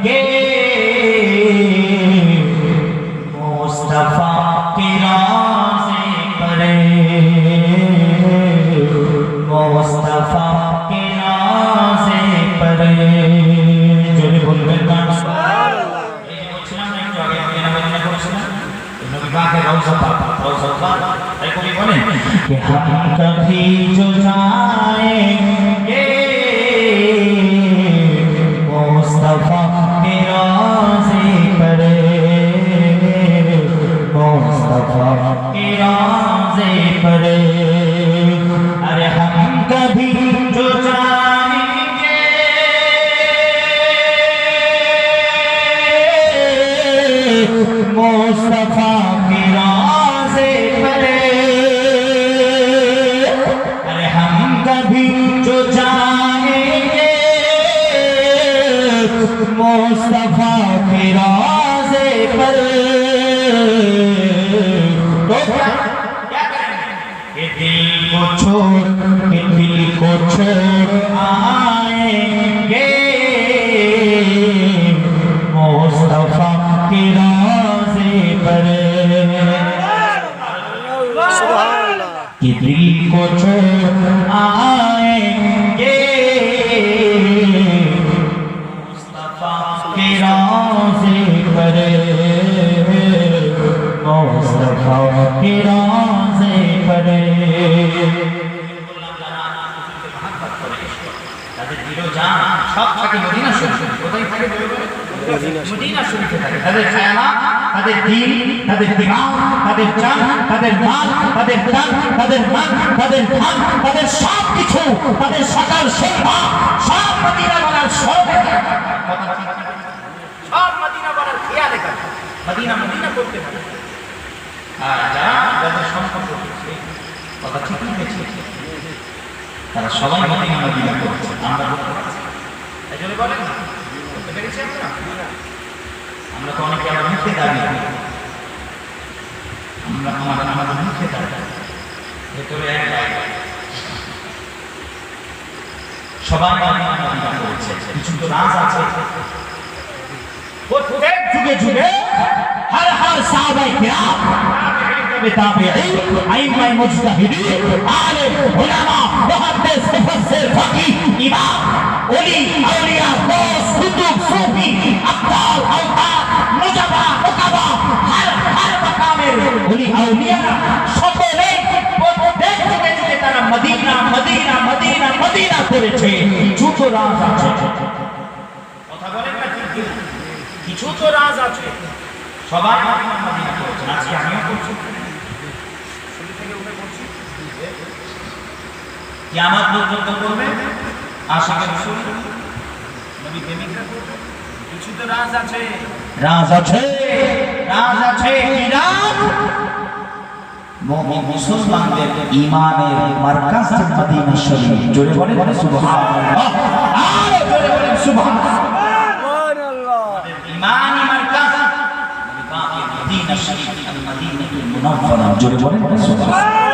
गे मुस्तफा के राज़े परे मुस्तफा के राज़े परे जो भी बोलबेन ना सुभान अल्लाह এই যে বলছিলাম না একটু আগে আমি নামে করেছিলাম নবী পাকের রওজা পাক তাই কবি বলেন कि हम कभी जो जाएंगे मुस्तफा के राज़े परे मुस्तफा के राज़े परे अरे हम कभी जो जाएंगे मुस्तफा के राज़े परे अरे हम कभी जो जाएंगे मुस्तफा के राज़े परे तो क्या करेंगे दिल को छोड़ आएंगे मुस्तफा के राज़े परे कि दिल को छोड़ आएंगे मुस्तफा के राज़े परे मुस्तफा के राज़े परे তাদের দিলও জান সব থাকে মদিনা শরীফ কোথায় থাকে মদিনা শরীফে থাকে তাদের খেয়ালা তাদের দিল তাদের দিমাগ তাদের জান তাদের মাল তাদের তন তাদের মন তাদের ধন তাদের সব কিছু তাদের সকল সম্পদ সব মদিনা বানার শৌকে সব মদিনা বানার খেয়ালে থাকে মদিনা করতে থাকে আর যারা যাদের সম্পর্ক কথা ঠিকই হয়েছে তারা সবাই মদিনা করছে আমরা এজন্য বলেন বলতে পেরেছি আমরা তো অনেকে আমরা মুখে দাঁড়িয়ে আমরা আমাদের মুখে দাঁড়িয়ে ভেতরে এক সবাই মদিনা করছে কিছু তো রাজ আছে প্রত্যেক যুগে হর সাহাবায়ে কিরাম ताबेईन आइम्मा मुजतहिदीन आलिम उलमा मुहद्दिस मुफस्सिर फकीह इमाम ओली औलिया गौस कुतुब सूफी अब्दाल औताद मुजब्बा मुकब्बा हर मकामेर ओली औलिया সকলে প্রত্যেক যুগে তারা মদিনা করেছে ছোট রাজ আছে কথা বলেন না কিছু তো রাজ আছে সবাই মদিনা করেছে আজকে আমিও করছি কিয়ামত পর্যন্ত করবে আশিকের রাসূল নবী প্রেমিকরা করবে কিছু তো রাজ আছে কি রাজ মুমিন মুসলমানদের ঈমানের মারকাজ মদিনা শরীফ জোরে বলেন সুবহানাল্লাহ আর জোরে বলেন সুবহানাল্লাহ ঈমানি মারকাজ নবী পাকের মদিনা শরীফ আল মদিনাতুল মুনাওয়ারা জোরে বলেন সুবহানাল্লাহ